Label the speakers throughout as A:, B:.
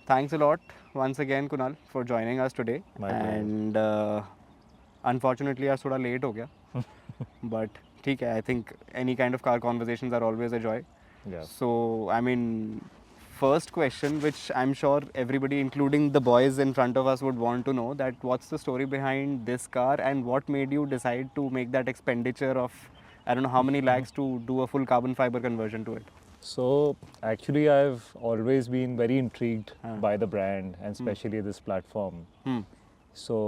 A: thanks a lot once again, Kunal, for joining us today.
B: My pleasure.
A: And unfortunately, आज थोड़ा late हो गया. But ठीक है, I think any kind of car conversations are always a joy.
B: Yeah.
A: So, I mean, first question, which I'm sure everybody, including the boys in front of us, would want to know, that what's the story behind this car and what made you decide to make that expenditure of, I don't know how many lakhs to do a full carbon fiber conversion to it?
B: So actually, I've always been very intrigued
A: Ah.
B: by the brand and especially this platform.
A: Hmm.
B: So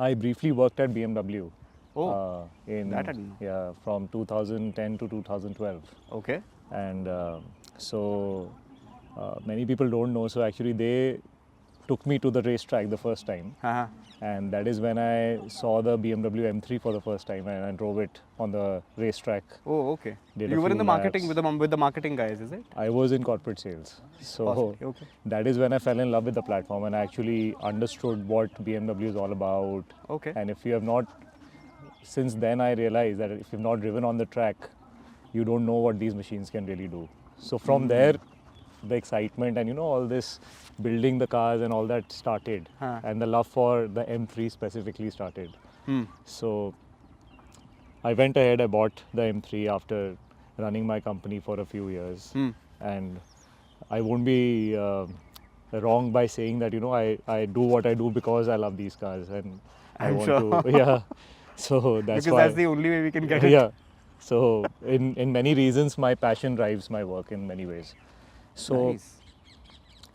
B: I briefly worked at BMW.
A: Oh,
B: in
A: that I didn't know.
B: yeah, from 2010 to 2012.
A: Okay.
B: And so many people don't know. So actually, they took me to the racetrack the first time.
A: Uh-huh.
B: And that is when I saw the BMW M3 for the first time and I drove it on the racetrack.
A: Oh, okay.
B: Did a
A: You were in
B: few
A: the marketing
B: laps.
A: with the marketing guys, is it?
B: I was in corporate sales. So
A: Possibly, okay.
B: that is when I fell in love with the platform and I actually understood what BMW is all about.
A: Okay.
B: And if you have not, since then I realized that if you've not driven on the track, you don't know what these machines can really do. So from there, the excitement and all this building the cars and all that started.
A: Huh.
B: And the love for the M3 specifically started.
A: Hmm.
B: So I went ahead, I bought the M3 after running my company for a few years. And I won't be wrong by saying that, I do what I do because I love these cars and I
A: I'm
B: want
A: sure.
B: to, yeah. So that's
A: Because
B: why.
A: that's the only way we can get it.
B: Yeah. So in many reasons, my passion drives my work in many ways. So
A: Nice.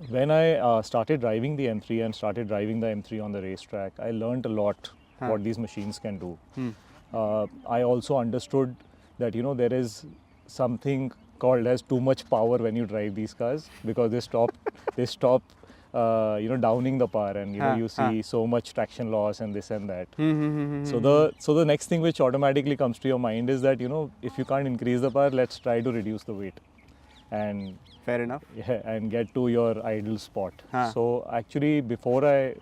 B: when I started driving the M3 and started driving the M3 on the racetrack, I learned a lot what these machines can do. I also understood that there is something called as too much power when you drive these cars, because they stop downing the power, and you see so much traction loss and this and that. So the next thing which automatically comes to your mind is that if you can't increase the power, let's try to reduce the weight and
A: Fair enough.
B: and get to your ideal spot. So actually, before I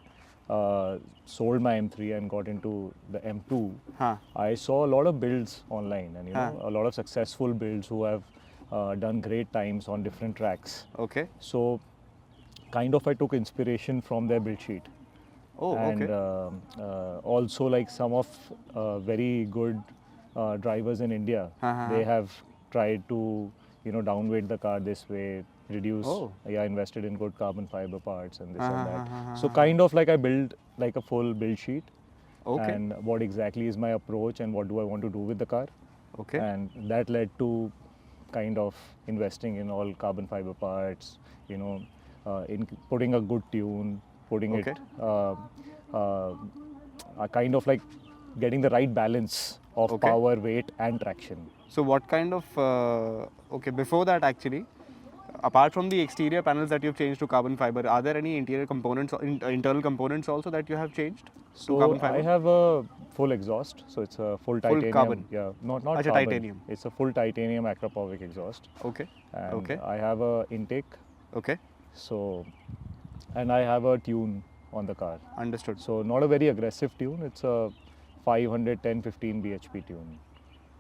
B: sold my M3 and got into the M2, I saw a lot of builds online, and a lot of successful builds who have done great times on different tracks.
A: Okay.
B: So kind of I took inspiration from their build sheet.
A: Oh,
B: And
A: okay.
B: also, like, some of very good drivers in India, they have tried to downweight the car this way, reduce, invested in good carbon fiber parts and this and that. So kind of like I built like a full build sheet.
A: Okay.
B: And what exactly is my approach and what do I want to do with the car.
A: Okay.
B: And that led to kind of investing in all carbon fiber parts, in putting a good tune, putting
A: Okay.
B: kind of like getting the right balance of power, weight and traction.
A: So what kind of, okay, before that actually, apart from the exterior panels that you've changed to carbon fiber, are there any interior components, internal components also that you have changed to
B: So
A: carbon fiber?
B: I have a full exhaust, so it's a full titanium.
A: carbon.
B: Yeah, not
A: Achha,
B: carbon.
A: titanium.
B: It's a full titanium Acropovic exhaust.
A: Okay.
B: And
A: Okay.
B: I have a intake.
A: Okay.
B: So, and I have a tune on the car.
A: Understood.
B: So not a very aggressive tune. It's a 510-15 bhp tune.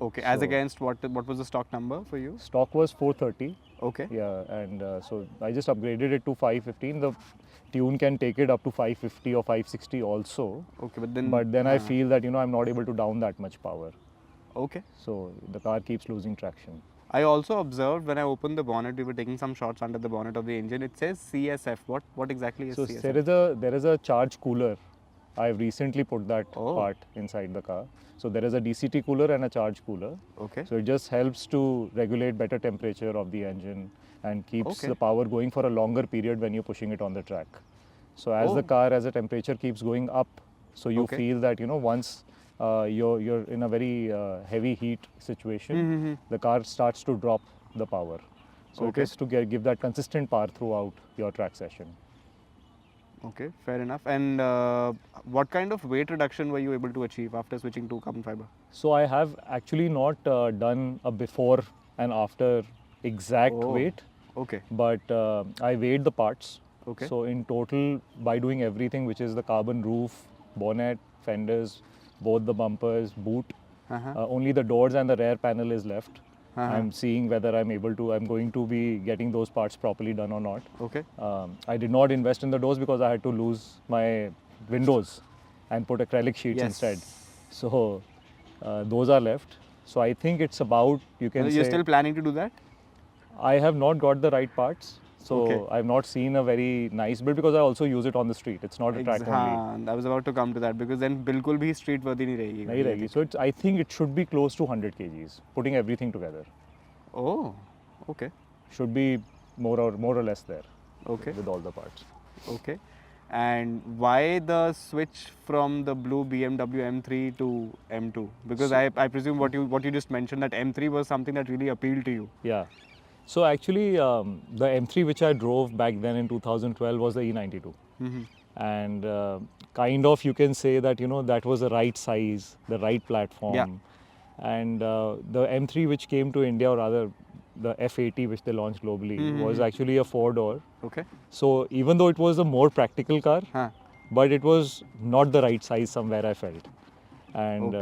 A: Okay. As
B: So-
A: against what was the stock number for you?
B: Stock was 430.
A: Okay.
B: Yeah, and so I just upgraded it to 515. The tune can take it up to 550 or 560 also.
A: Okay, but then
B: I feel that I'm not able to down that much power.
A: Okay.
B: So the car keeps losing traction.
A: I also observed when I opened the bonnet, we were taking some shots under the bonnet of the engine. It says CSF. What exactly is
B: So
A: CSF?
B: there is a charge cooler. I've recently put that
A: Oh.
B: part inside the car. So there is a DCT cooler and a charge cooler.
A: Okay.
B: So it just helps to regulate better temperature of the engine and keeps
A: Okay.
B: the power going for a longer period when you're pushing it on the track. So as the car, as the temperature keeps going up, so you
A: Okay.
B: feel that once you're in a very heavy heat situation, the car starts to drop the power. So
A: Okay.
B: it is to give that consistent power throughout your track session.
A: Okay, fair enough. And what kind of weight reduction were you able to achieve after switching to carbon fiber?
B: So I have actually not done a before and after exact weight,
A: Okay.
B: but I weighed the parts.
A: Okay.
B: So in total, by doing everything, which is the carbon roof, bonnet, fenders, both the bumpers, boot, only the doors and the rear panel is left. I'm seeing whether I'm going to be getting those parts properly done or not.
A: Okay.
B: I did not invest in the doors because I had to lose my windows and put acrylic sheets
A: Yes.
B: instead. So those are left. So I think it's about, you can
A: You're
B: say,
A: still planning to do that?
B: I have not got the right parts. So
A: Okay.
B: I've not seen a very nice build because I also use it on the street. It's not a track only.
A: हाँ, I was about to come to that because then बिल्कुल भी street worthy नहीं रहेगी.
B: नहीं रहेगी. So I think it should be close to 100 kgs, putting everything together.
A: Oh, okay.
B: Should be more or less there.
A: Okay.
B: With all the parts.
A: Okay. And why the switch from the blue BMW M3 to M2? Because I presume what you just mentioned, that M3 was something that really appealed to you.
B: Yeah. So actually, the M3 which I drove back then in 2012 was the E92. And kind of you can say that, that was the right size, the right platform.
A: Yeah.
B: And the M3 which came to India, or rather the F80 which they launched globally, was actually a 4-door.
A: Okay.
B: So even though it was a more practical car, but it was not the right size somewhere, I felt. And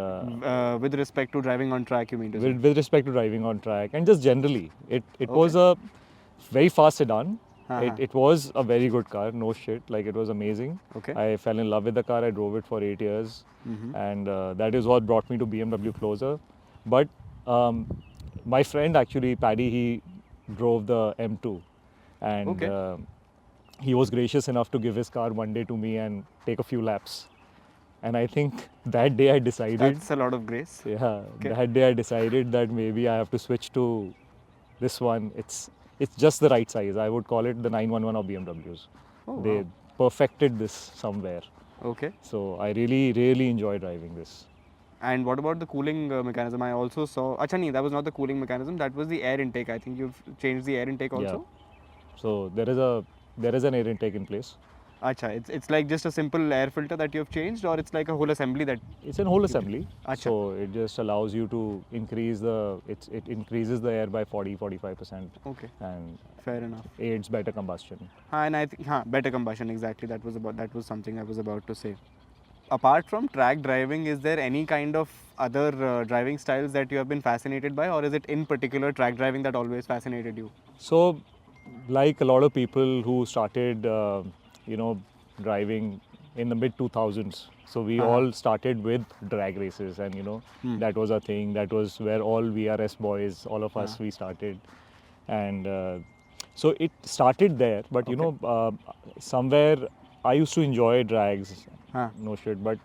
A: with respect to driving on track, you mean to say?
B: with respect to driving on track and just generally, it was a very fast sedan. It was a very good car, no shit, like it was amazing.
A: Okay.
B: I fell in love with the car. I drove it for 8 years, and that is what brought me to BMW closer. But my friend actually, Paddy, he drove the M2, and he was gracious enough to give his car one day to me and take a few laps. And I think that day I decided.
A: That's a lot of grace.
B: Yeah, that day I decided that maybe I have to switch to this one. It's just the right size. I would call it the 911 of BMWs.
A: Oh,
B: they perfected this somewhere.
A: Okay.
B: So I really enjoy driving this.
A: And what about the cooling mechanism? I also saw. Acha, nahi, that was not the cooling mechanism. That was the air intake. I think you've changed the air intake also.
B: Yeah. So there is an air intake in place.
A: Acha, it's like just a simple air filter that you've changed, or it's like a whole assembly that?
B: It's a whole assembly.
A: Acha.
B: So it just allows you to increase it increases the air by 40-45%.
A: Okay.
B: And
A: fair enough.
B: Aids better combustion.
A: And I think better combustion, exactly. That was something I was about to say. Apart from track driving, is there any kind of other driving styles that you have been fascinated by, or is it in particular track driving that always fascinated you?
B: So, like a lot of people who started, driving in the mid 2000s. So we all started with drag races, and that was a thing. That was where all VRS boys, all of us, we started, and so it started there. But somewhere I used to enjoy drags, no shit. But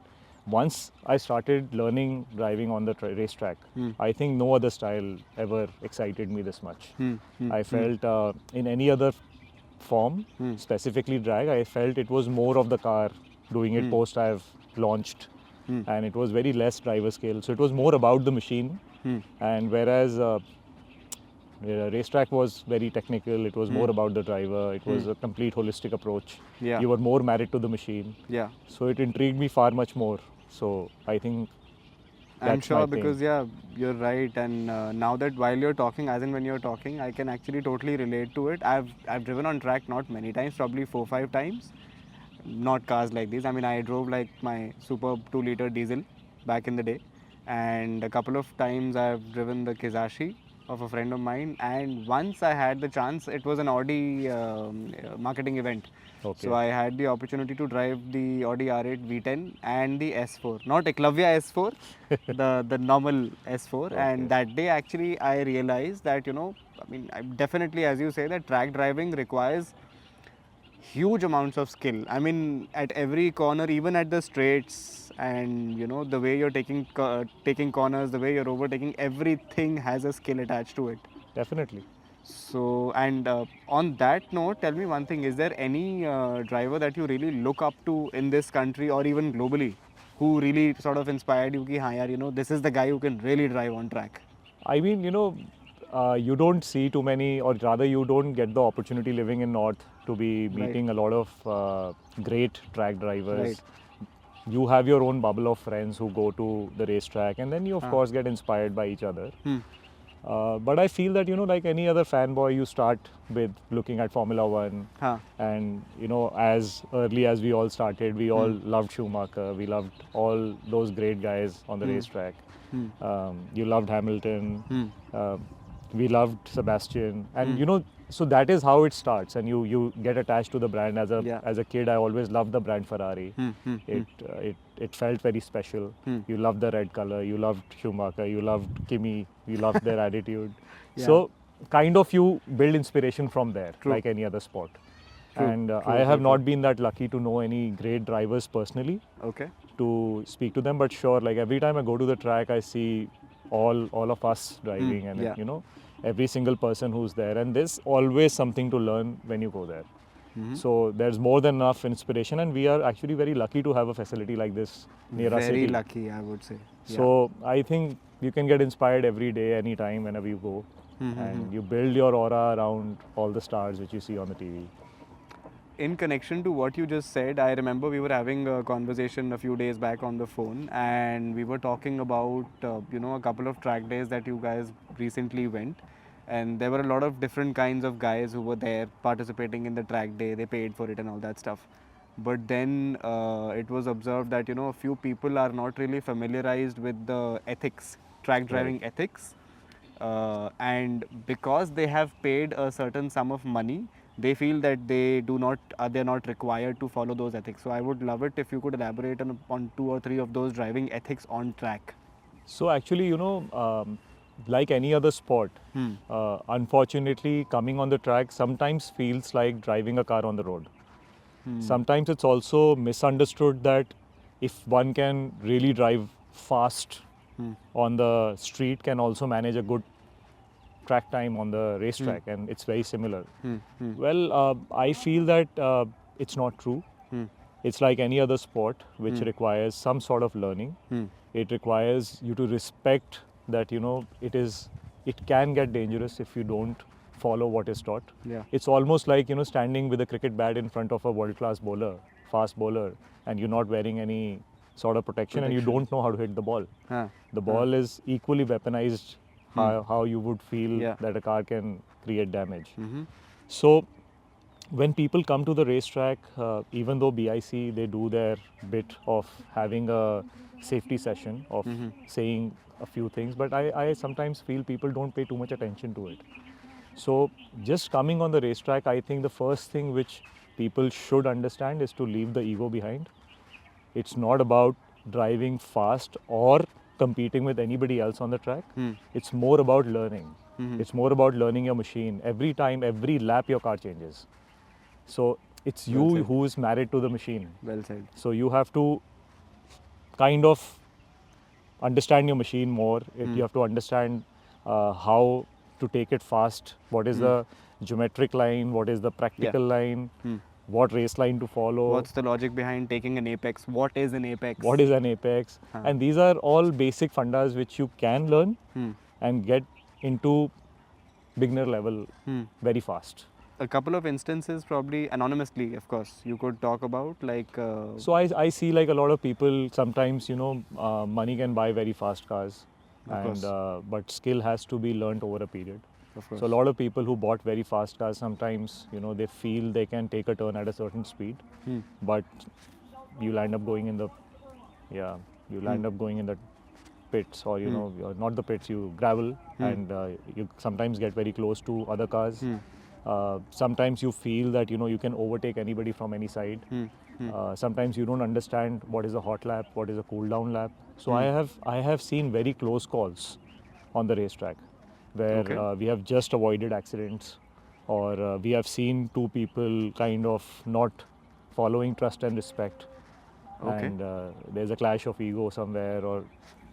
B: once I started learning driving on the racetrack, I think no other style ever excited me this much. I felt in any other form, specifically drag, I felt it was more of the car doing it post I've launched, and it was very less driver skill. So it was more about the machine, and whereas racetrack was very technical, it was more about the driver. It was a complete holistic approach.
A: Yeah.
B: You were more married to the machine.
A: Yeah.
B: So it intrigued me far much more. So I think
A: I'm
B: that's
A: sure
B: my
A: because
B: thing.
A: you're right, and now that while you're talking, as in when you're talking, I can actually totally relate to it. I've driven on track not many times, probably 4-5 times, not cars like these. I mean, I drove like my superb 2-liter diesel back in the day, and a couple of times I've driven the Kizashi of a friend of mine, and once I had the chance, it was an Audi marketing event.
B: Okay.
A: So I had the opportunity to drive the Audi R8 V10 and the S4, not Eklavya S4, the normal S4.
B: Okay.
A: And that day actually I realized that, I mean, definitely, as you say, that track driving requires huge amounts of skill. I mean, at every corner, even at the straights, and the way you're taking corners, the way you're overtaking, everything has a skill attached to it.
B: Definitely.
A: So, and on that note, tell me one thing: is there any driver that you really look up to in this country or even globally, who really sort of inspired you? Ki, haan yaar, this is the guy who can really drive on track.
B: I mean, you don't see too many, or rather, you don't get the opportunity living in North to be meeting a lot of great track drivers.
A: Right.
B: You have your own bubble of friends who go to the racetrack, and then you, of course, get inspired by each other. But I feel that, like any other fanboy, you start with looking at Formula One. And, as early as we all started, we all loved Schumacher. We loved all those great guys on the racetrack. You loved Hamilton. we loved Sebastian, and you know, so that is how it starts, and you get attached to the brand. As a kid, I always loved the brand Ferrari. It felt very special. You loved the red color, you loved Schumacher, you loved Kimi, you loved their attitude. So kind of you build inspiration from there, like any other sport. And I have not been that lucky to know any great drivers personally.
A: Okay.
B: To speak to them, but sure, like every time I go to the track, I see all of us driving, and you know, every single person who's there, and there's always something to learn when you go there. So there's more than enough inspiration, and we are actually very lucky to have a facility like this near our city.
A: Very lucky, I would say.
B: So I think you can get inspired every day, anytime, whenever you go, and you build your aura around all the stars which you see on the TV.
A: In connection to what you just said, I remember we were having a conversation a few days back on the phone, and we were talking about you know, a couple of track days that you guys recently went, and there were a lot of different kinds of guys who were there participating in the track day. They paid for it and all that stuff. But then it was observed that, you know, a few people are not really familiarized with the ethics, track driving ethics, and because they have paid a certain sum of money, they feel that they're not required to follow those ethics. So I would love it if you could elaborate on 2 or 3 of those driving ethics on track.
B: So actually, you know, like any other sport, unfortunately, coming on the track sometimes feels like driving a car on the road. Sometimes it's also misunderstood that if one can really drive fast on the street, can also manage a good track time on the racetrack, and it's very similar. Well, I feel that it's not true. It's like any other sport which requires some sort of learning. It requires you to respect that, you know, it can get dangerous if you don't follow what is taught. It's almost like, you know, standing with a cricket bat in front of a world-class bowler, fast bowler, and you're not wearing any sort of protection, and you don't know how to hit the ball. The ball is equally weaponized how you would feel that a car can create damage. So when people come to the racetrack, even though BIC, they do their bit of having a safety session, of saying a few things, but I sometimes feel people don't pay too much attention to it. So just coming on the racetrack, I think the first thing which people should understand is to leave the ego behind. It's not about driving fast or competing with anybody else on the track. It's more about learning. It's more about learning your machine. Every time, every lap, your car changes. So it's you who is married to the machine.
A: Well said.
B: So you have to kind of understand your machine more. You have to understand how to take it fast. What is the geometric line? What is the practical line? What race line to follow?
A: What's the logic behind taking an apex? What is an apex?
B: What is an apex? And these are all basic fundas which you can learn and get into beginner level very fast.
A: A couple of instances, probably anonymously, of course, you could talk about, like...
B: So I see like a lot of people, sometimes, you know, money can buy very fast cars, and but skill has to be learnt over a period. So a lot of people who bought very fast cars, sometimes, you know, they feel they can take a turn at a certain speed, but you'll end up going in the, you'll end up going in the pits, or, you know, not the pits, you gravel, and you sometimes get very close to other cars. Sometimes you feel that, you know, you can overtake anybody from any side. Sometimes you don't understand what is a hot lap, what is a cool down lap. So I have seen very close calls on the racetrack, where we have just avoided accidents, or we have seen two people kind of not following trust and respect, and there's a clash of ego somewhere, or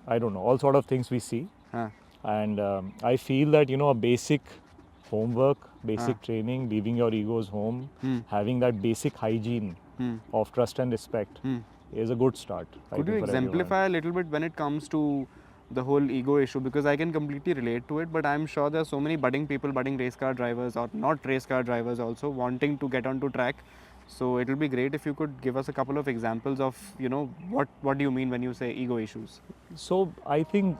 B: I don't know, all sort of things we see. And I feel that, you know, a basic homework, basic training, leaving your egos home, having that basic hygiene of trust and respect is a good start.
A: Could you exemplify a little bit when it comes to the whole ego issue? Because I can completely relate to it, but I'm sure there are so many budding people, budding race car drivers, or not race car drivers also, wanting to get onto track. So it will be great if you could give us a couple of examples of, you know, what do you mean when you say ego issues?
B: So I think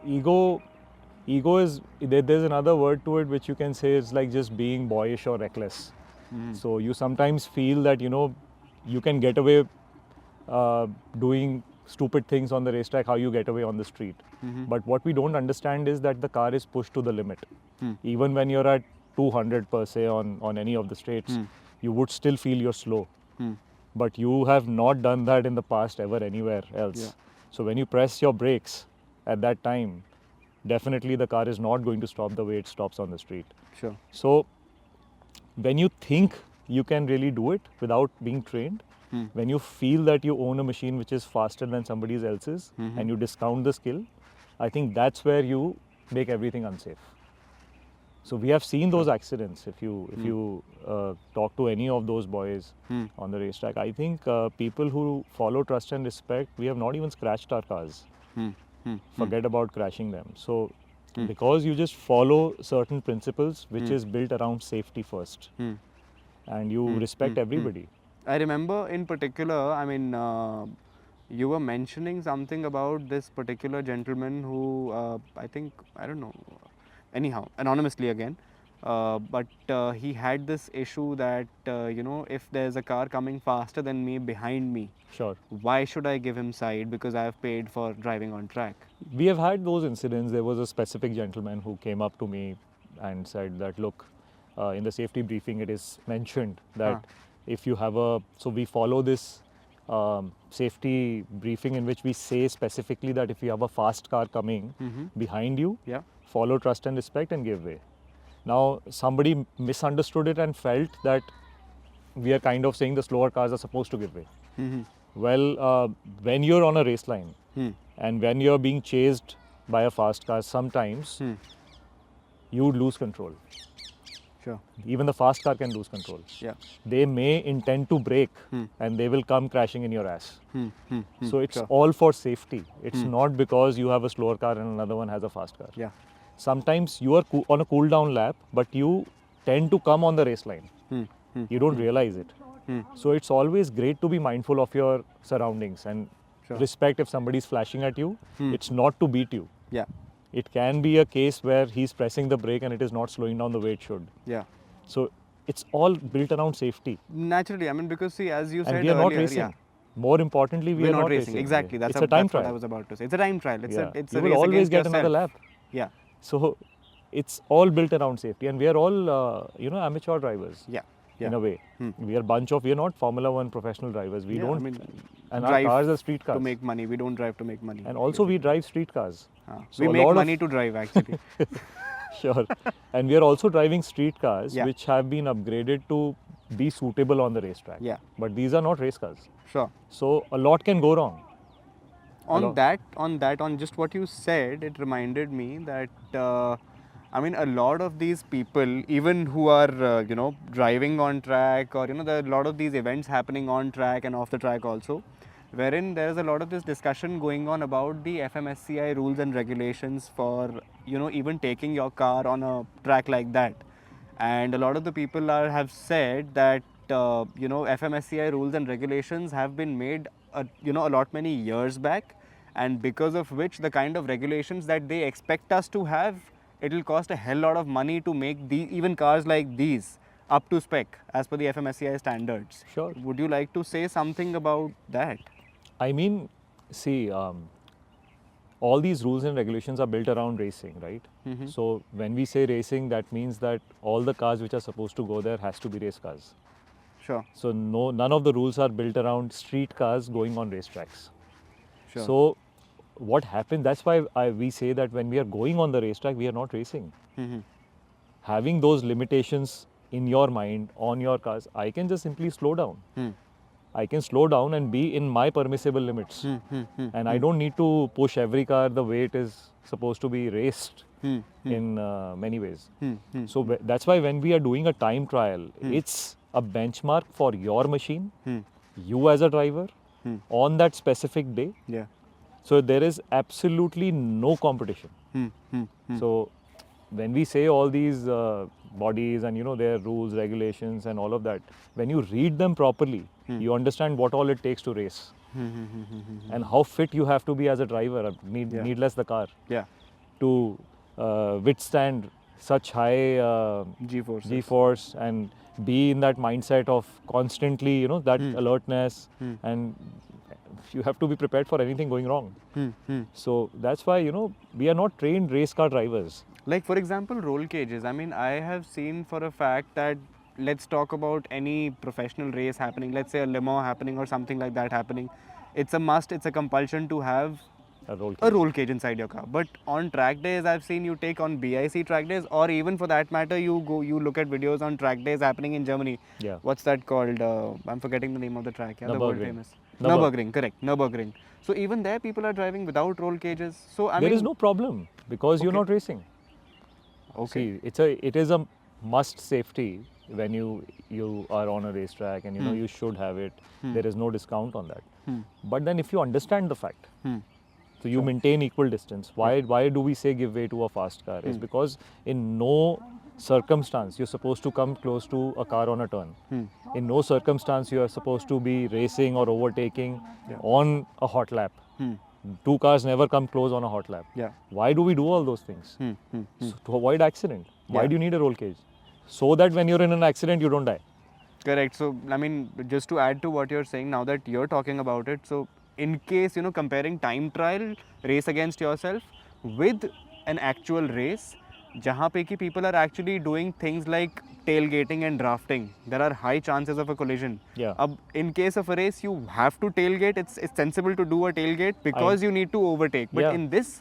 B: ego is, there's another word to it which you can say is like just being boyish or reckless. So you sometimes feel that, you know, you can get away doing stupid things on the racetrack, how you get away on the street. But what we don't understand is that the car is pushed to the limit. Even when you're at 200 per se on any of the straights, you would still feel you're slow. But you have not done that in the past ever anywhere else.
A: Yeah.
B: So when you press your brakes at that time, definitely the car is not going to stop the way it stops on the street.
A: Sure.
B: So when you think you can really do it without being trained, when you feel that you own a machine which is faster than somebody else's and you discount the skill, I think that's where you make everything unsafe. So we have seen those accidents. If you talk to any of those boys on the racetrack, I think people who follow trust and respect, we have not even scratched our cars. Forget about crashing them. So because you just follow certain principles which is built around safety first, and you respect everybody.
A: I remember in particular, I mean, you were mentioning something about this particular gentleman who, I think, I don't know, anyhow, anonymously again, but he had this issue that, if there's a car coming faster than me behind me,
B: Sure.
A: why should I give him side because I have paid for driving on track?
B: We have had those incidents. There was a specific gentleman who came up to me and said that, look, in the safety briefing it is mentioned that if you have so we follow this safety briefing in which we say specifically that if you have a fast car coming behind you, follow trust and respect and give way. Now somebody misunderstood it and felt that we are kind of saying the slower cars are supposed to give way. Well, when you're on a race line and when you're being chased by a fast car, sometimes you would lose control.
A: Sure.
B: Even the fast car can lose control.
A: Yeah.
B: They may intend to brake and they will come crashing in your ass. So it's all for safety. It's not because you have a slower car and another one has a fast car.
A: Yeah.
B: Sometimes you are on a cool down lap, but you tend to come on the race line. You don't realize it. So it's always great to be mindful of your surroundings and respect if somebody is flashing at you. It's not to beat you.
A: Yeah.
B: It can be a case where he's pressing the brake and it is not slowing down the way it should.
A: Yeah.
B: So it's all built around safety.
A: Naturally, I mean, because see, as you said
B: And we are
A: earlier,
B: not racing. More importantly, we are not racing.
A: Exactly. That's
B: it's a time
A: that's
B: trial.
A: what I was about to say. It's a time trial. It's
B: you
A: a
B: will
A: race
B: always
A: against
B: get
A: yourself.
B: another lap.
A: Yeah.
B: So it's all built around safety, and we are all amateur drivers.
A: Yeah.
B: In a way, we are not Formula 1 professional drivers. We don't,
A: I mean,
B: and our
A: drive
B: cars are street cars.
A: to make money. We don't drive to make money.
B: And also we drive street cars. So
A: we
B: a
A: make
B: lot
A: money to drive actually.
B: Sure. And we are also driving street cars
A: Yeah.
B: which have been upgraded to be suitable on the racetrack.
A: Yeah.
B: But these are not race cars.
A: Sure.
B: So a lot can go wrong.
A: On just what you said, it reminded me that I mean, a lot of these people, even who are driving on track, or there are a lot of these events happening on track and off the track also, wherein there is a lot of this discussion going on about the FMSCI rules and regulations for even taking your car on a track like that. And a lot of the people have said that FMSCI rules and regulations have been made a lot many years back, and because of which the kind of regulations that they expect us to have, it will cost a hell lot of money to make even cars like these up to spec as per the FMSCI standards.
B: Sure.
A: Would you like to say something about that?
B: I mean, see, all these rules and regulations are built around racing, right? So when we say racing, that means that all the cars which are supposed to go there has to be race cars.
A: Sure.
B: So none of the rules are built around street cars going on racetracks.
A: Sure.
B: So what happens, that's why we say that when we are going on the racetrack, we are not racing. Having those limitations in your mind on your cars, I can just simply slow down. I can slow down and be in my permissible limits. And I don't need to push every car the way it is supposed to be raced in many ways. So that's why when we are doing a time trial, it's a benchmark for your machine, you as a driver, on that specific day.
A: Yeah.
B: So there is absolutely no competition. So when we say all these bodies and their rules, regulations and all of that, when you read them properly, you understand what all it takes to race and how fit you have to be as a driver, needless the car, to withstand such high G-force and be in that mindset of constantly, that alertness and you have to be prepared for anything going wrong.
A: Hmm.
B: So that's why, you know, we are not trained race car drivers.
A: Like for example, roll cages. I mean, I have seen for a fact that, let's talk about any professional race happening, let's say a limo happening or something like that happening. It's a must, it's a compulsion to have
B: A roll
A: a
B: cage.
A: roll cage inside your car. But on track days, I've seen you take on BIC track days, or even for that matter, you look at videos on track days happening in Germany.
B: Yeah.
A: What's that called? I'm forgetting the name of the track. Yeah, the world
B: Nürburgring.
A: famous
B: Nürburgring.
A: Nürburgring. Correct, Nürburgring. So even there, people are driving without roll cages. So I
B: There
A: mean,
B: is no problem because you're
A: Okay.
B: not racing.
A: okay.
B: See, it is a must safety when you are on a racetrack, and you know you should have it. There is no discount on that. But then if you understand the fact, so you maintain equal distance. Why do we say give way to a fast car? Is because in no circumstance you're supposed to come close to a car on a turn. In no circumstance you are supposed to be racing or overtaking on a hot lap. Two cars never come close on a hot lap.
A: Yeah.
B: Why do we do all those things? So to avoid accident. Why
A: Yeah.
B: do you need a roll cage? So that when you're in an accident you don't die.
A: Correct. So, I mean, just to add to what you're saying, now that you're talking about it, so in case, comparing time trial race against yourself with an actual race, jahan pe ki people are actually doing things like tailgating and drafting, there are high chances of a collision.
B: Yeah.
A: In case of a race, you have to tailgate. It's sensible to do a tailgate because you need to overtake. But
B: Yeah.
A: in this,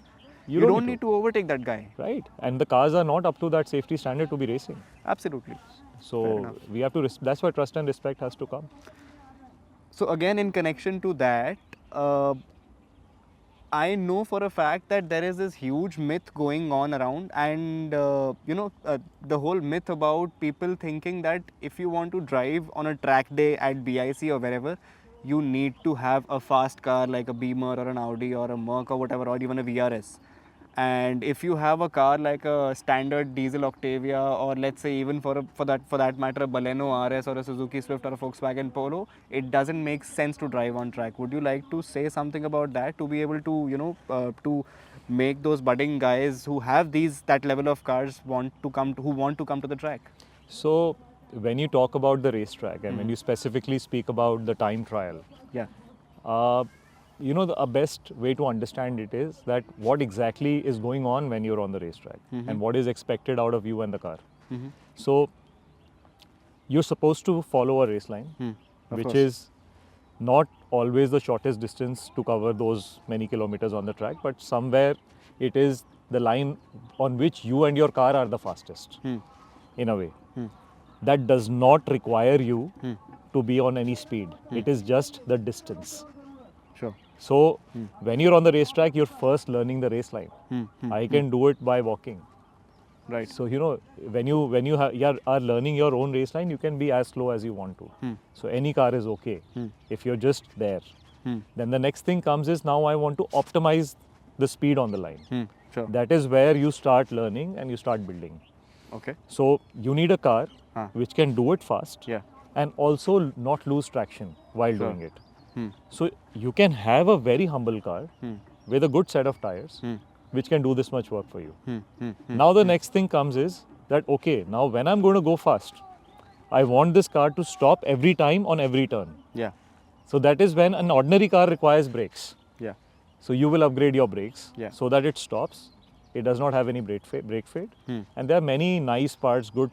B: You
A: you
B: don't
A: don't
B: need
A: need to overtake that guy.
B: Right. And the cars are not up to that safety standard to be racing.
A: Absolutely.
B: So
A: enough.
B: we have to, that's why trust and respect has to come.
A: So again, in connection to that, I know for a fact that there is this huge myth going on around, and the whole myth about people thinking that if you want to drive on a track day at BIC or wherever, you need to have a fast car like a Beamer or an Audi or a Merc or whatever, or even a VRS. And if you have a car like a standard diesel Octavia, or let's say even for that matter a Baleno RS or a Suzuki Swift or a Volkswagen Polo, it doesn't make sense to drive on track. Would you like to say something about that, to be able to to make those budding guys who have that level of cars who want to come to the track?
B: So when you talk about the racetrack and when you specifically speak about the time trial,
A: Yeah.
B: a best way to understand it is that what exactly is going on when you're on the racetrack and what is expected out of you and the car. So you're supposed to follow a race line,
A: Of
B: which
A: course.
B: is not always the shortest distance to cover those many kilometers on the track, but somewhere it is the line on which you and your car are the fastest, in a way. That does not require you to be on any speed. It is just the distance.
A: Sure.
B: So when you're on the racetrack, you're first learning the race line. I can do it by walking.
A: Right.
B: So when you are learning your own race line, you can be as slow as you want to. So any car is okay if you're just there. Then the next thing comes is, now I want to optimize the speed on the line.
A: Sure.
B: That is where you start learning and you start building.
A: Okay.
B: So you need a car which can do it fast
A: Yeah.
B: and also not lose traction while
A: Sure.
B: doing it. So you can have a very humble car with a good set of tires which can do this much work for you. Now the next thing comes is that, okay, now when I'm going to go fast, I want this car to stop every time on every turn.
A: Yeah.
B: So that is when an ordinary car requires brakes.
A: Yeah.
B: So you will upgrade your brakes
A: Yeah.
B: so that it stops. It does not have any brake fade. And there are many nice parts, good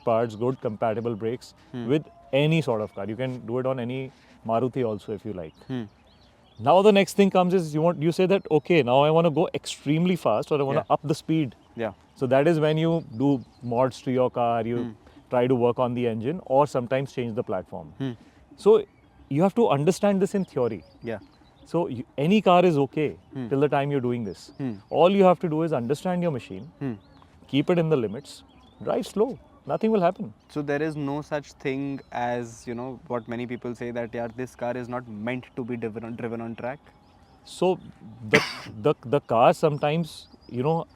B: compatible brakes with any sort of car. You can do it on any Maruti also if you like. Now the next thing comes is you say that, okay, now I want to go extremely fast, or I want to up the speed.
A: Yeah.
B: So that is when you do mods to your car, you try to work on the engine, or sometimes change the platform. So you have to understand this in theory.
A: Yeah.
B: So any car is okay till the time you're doing this. All you have to do is understand your machine, keep it in the limits, drive slow. Nothing will happen.
A: So there is no such thing as, what many people say, that this car is not meant to be driven on track.
B: So the car sometimes,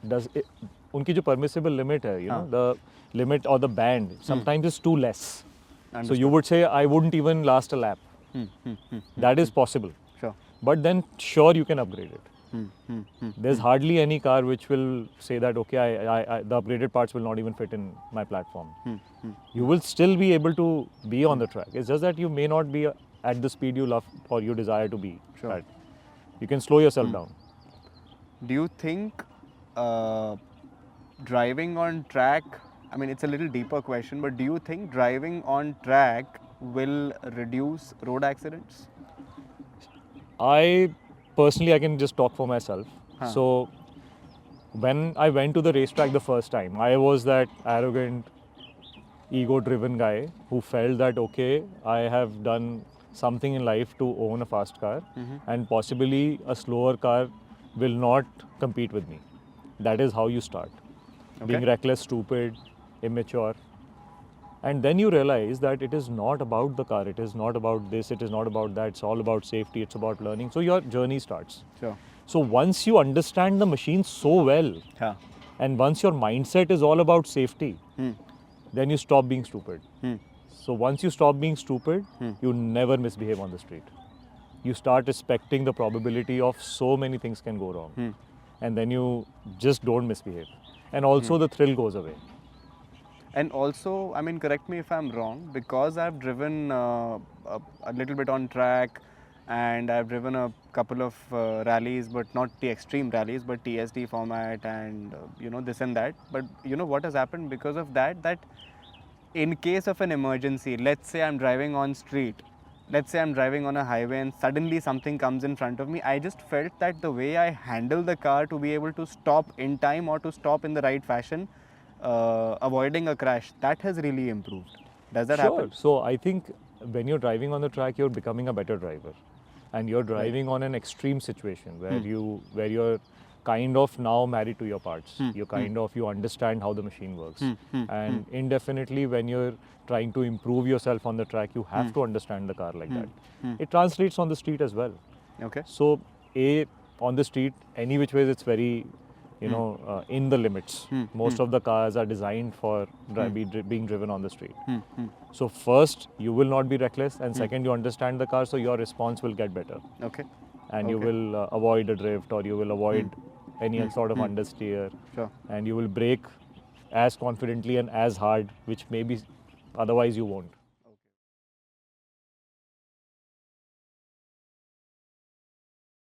B: does it, unki jo permissible limit hai, the limit or the band sometimes is too less. So you would say, I wouldn't even last a lap. That is possible.
A: Sure.
B: But then sure, you can upgrade it. There's hardly any car which will say that, okay, the upgraded parts will not even fit in my platform. You will still be able to be on the track. It's just that you may not be at the speed you love or you desire to be
A: Sure.
B: at. You can slow yourself down.
A: Do you think driving on track, I mean, it's a little deeper question, but do you think driving on track will reduce road accidents?
B: I personally, I can just talk for myself.
A: Huh.
B: So when I went to the racetrack the first time, I was that arrogant, ego-driven guy who felt that, okay, I have done something in life to own a fast car, and possibly a slower car will not compete with me. That is how you start. Being reckless, stupid, immature. And then you realize that it is not about the car, it is not about this, it is not about that, it's all about safety, it's about learning. So your journey starts.
A: Sure.
B: So once you understand the machine so well,
A: Yeah.
B: and once your mindset is all about safety, then you stop being stupid. So once you stop being stupid, you never misbehave on the street. You start respecting the probability of so many things can go wrong. And then you just don't misbehave. And also the thrill goes away.
A: And also, I mean, correct me if I'm wrong, because I've driven a little bit on track and I've driven a couple of rallies, but not the extreme rallies, but TSD format and, this and that. But you know what has happened because of that? That in case of an emergency, let's say I'm driving on street, let's say I'm driving on a highway and suddenly something comes in front of me, I just felt that the way I handle the car to be able to stop in time or to stop in the right fashion, avoiding a crash, that has really improved. Does that happen?
B: So I think when you're driving on the track, you're becoming a better driver, and you're driving on an extreme situation where you're kind of now married to your parts. You understand how the machine works, and indefinitely when you're trying to improve yourself on the track, you have to understand the car like that. It translates on the street as well.
A: Okay.
B: So on the street, any which ways, it's very in the limits. Most of the cars are designed for being driven on the street. So first, you will not be reckless, and second, you understand the car, so your response will get better.
A: Okay.
B: And you will avoid a drift, or you will avoid any sort of understeer.
A: Sure.
B: And you will brake as confidently and as hard, which maybe otherwise you won't.